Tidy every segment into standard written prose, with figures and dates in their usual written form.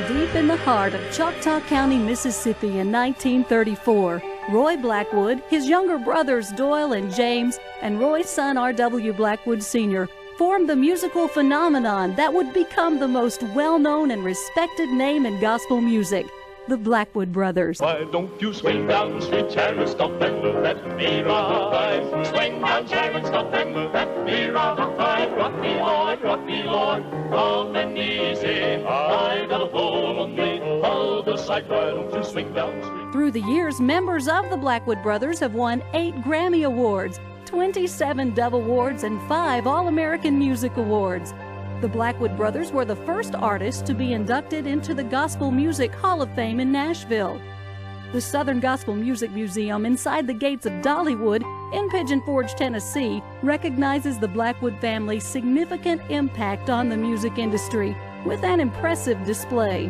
Deep in the heart of Choctaw County, Mississippi in 1934, Roy Blackwood, his younger brothers Doyle and James, and Roy's son R.W. Blackwood Sr. formed the musical phenomenon that would become the most well-known and respected name in gospel music, the Blackwood Brothers. Why don't you swing down street, Sharon, stop and let me ride? Swing down Sharon, stop and let me ride. Rock me, Lord, come and easy. I got a hole on the other side. Why don't you swing down street? Through the years, members of the Blackwood Brothers have won 8 Grammy Awards, 27 Dove Awards, and 5 All-American Music Awards. The Blackwood Brothers were the first artists to be inducted into the Gospel Music Hall of Fame in Nashville. The Southern Gospel Music Museum inside the gates of Dollywood in Pigeon Forge, Tennessee, recognizes the Blackwood family's significant impact on the music industry with an impressive display.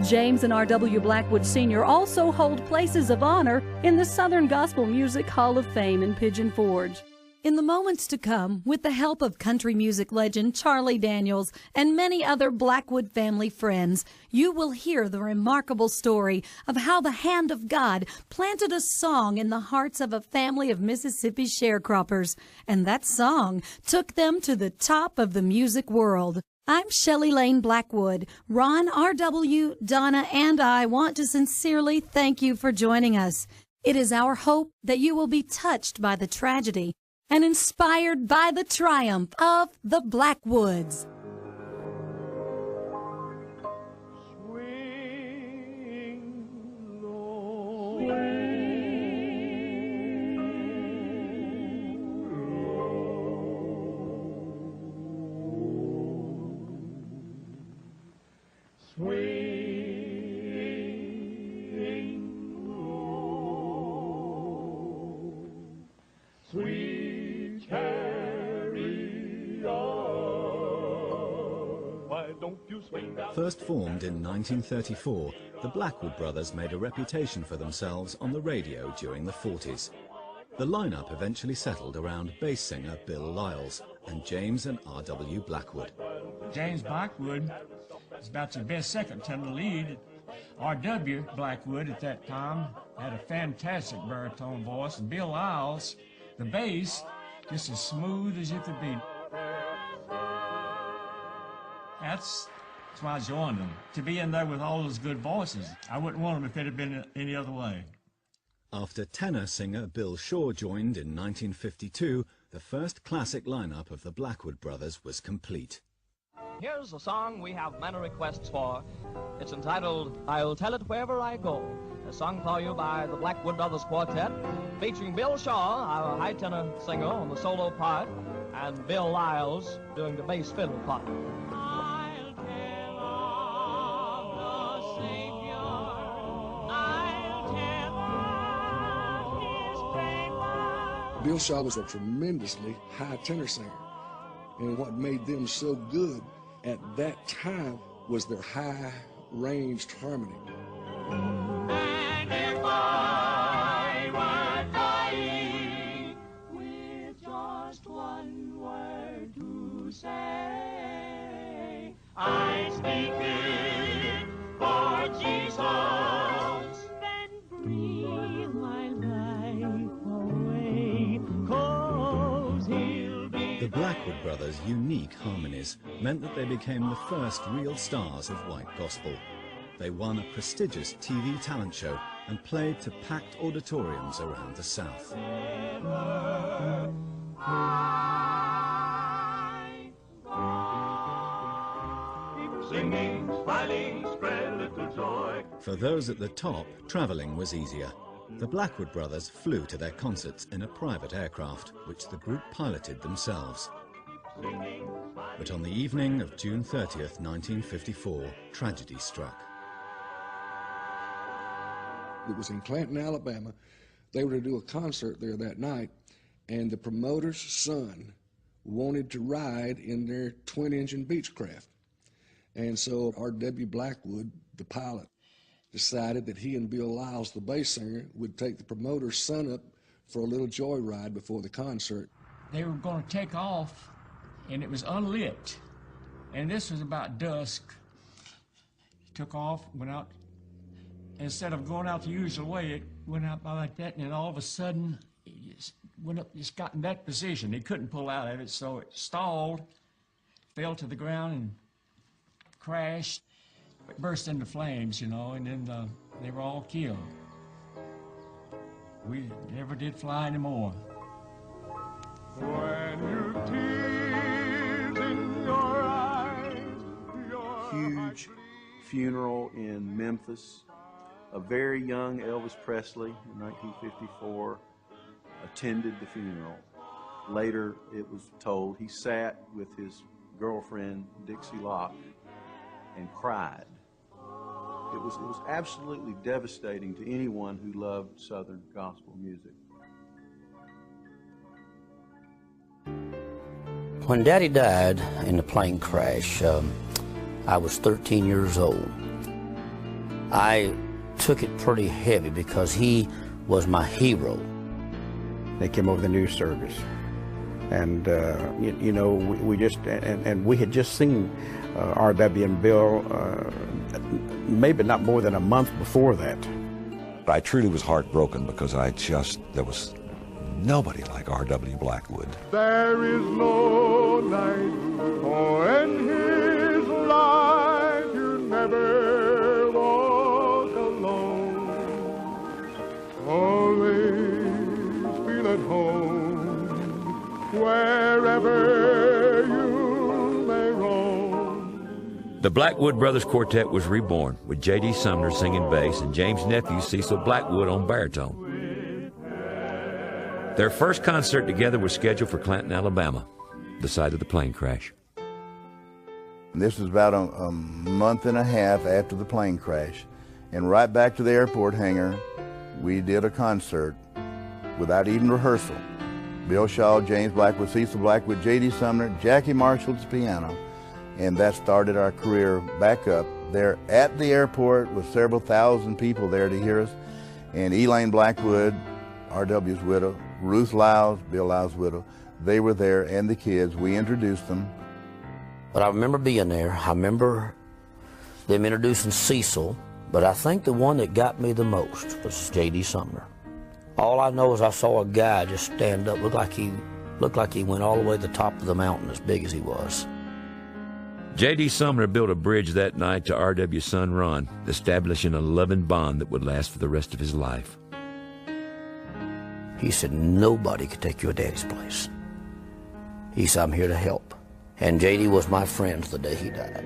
James and R.W. Blackwood Sr. also hold places of honor in the Southern Gospel Music Hall of Fame in Pigeon Forge. In the moments to come, with the help of country music legend Charlie Daniels and many other Blackwood family friends, you will hear the remarkable story of how the hand of God planted a song in the hearts of a family of Mississippi sharecroppers, and that song took them to the top of the music world. I'm Shelley Lane Blackwood. Ron, R.W., Donna, and I want to sincerely thank you for joining us. It is our hope that you will be touched by the tragedy and inspired by the triumph of the Blackwoods. Swing low. Swing low. Sweet chariot, why don't you swing down? First formed in 1934, the Blackwood Brothers made a reputation for themselves on the radio during the 40s. The lineup eventually settled around bass singer Bill Lyles and James and R.W. Blackwood. James Blackwood is about the best second tenor lead. R.W. Blackwood at that time had a fantastic baritone voice, and Bill Lyles, the bass, just as smooth as you could be. That's why I joined them, to be in there with all those good voices. I wouldn't want them if it had been any other way. After tenor singer Bill Shaw joined in 1952, the first classic lineup of the Blackwood Brothers was complete. Here's a song we have many requests for. It's entitled, I'll Tell It Wherever I Go. A song for you by the Blackwood Brothers Quartet, featuring Bill Shaw, our high tenor singer, on the solo part, and Bill Lyles doing the bass fiddle part. I'll tell of the Savior. I'll tell of his great love. Bill Shaw was a tremendously high tenor singer, and what made them so good at that time was their high-ranged harmony. And if I were dying with just one word to say, I speak it for Jesus. Then breathe my life away, 'cause he'll be. The Blackwood Brothers' unique harmonies meant that they became the first real stars of white gospel. They won a prestigious TV talent show and played to packed auditoriums around the South. Singing, smiling, spread little joy. For those at the top, traveling was easier. The Blackwood Brothers flew to their concerts in a private aircraft, which the group piloted themselves. But on the evening of June 30th, 1954, tragedy struck. It was in Clanton, Alabama. They were to do a concert there that night, and the promoter's son wanted to ride in their twin-engine Beechcraft. And so R.W. Blackwood, the pilot, decided that he and Bill Lyles, the bass singer, would take the promoter's son up for a little joyride before the concert. They were going to take off, and it was unlit. And this was about dusk. Took off, went out. Instead of going out the usual way, it went out by like that, and then all of a sudden, it just went up, just got in that position. It couldn't pull out of it, so it stalled, fell to the ground, and crashed. It burst into flames, you know, and then they were all killed. We never did fly anymore. When you tears in your eyes, Huge funeral in Memphis. A very young Elvis Presley in 1954 attended the funeral. Later, it was told he sat with his girlfriend, Dixie Locke, and cried. It was absolutely devastating to anyone who loved Southern gospel music. When Daddy died in the plane crash, I was 13 years old. I took it pretty heavy because he was my hero. They came over the news service, and you know, we just and we had just seen R.W. and Bill maybe not more than a month before that. I truly was heartbroken because there was nobody like R.W. Blackwood. there is no night, for in his life you never walk alone. Always feel at home, wherever you may roam. The Blackwood Brothers Quartet was reborn with J.D. Sumner singing bass and James' nephew Cecil Blackwood on baritone. Their first concert together was scheduled for Clanton, Alabama, the site of the plane crash. This was about a month and a half after the plane crash, and right back to the airport hangar, we did a concert without even rehearsal. Bill Shaw, James Blackwood, Cecil Blackwood, J.D. Sumner, Jackie Marshall's piano, and that started our career back up there at the airport with several thousand people there to hear us. And Elaine Blackwood, R.W.'s widow, Ruth Lyles, Bill Lyles' widow, they were there, and the kids. We introduced them. But I remember being there. I remember them introducing Cecil, but I think the one that got me the most was J.D. Sumner. All I know is I saw a guy just stand up, looked like he went all the way to the top of the mountain as big as he was. J.D. Sumner built a bridge that night to R.W.'s son Ron, establishing a loving bond that would last for the rest of his life. He said, nobody could take your daddy's place. He said, I'm here to help. And J.D. was my friend the day he died.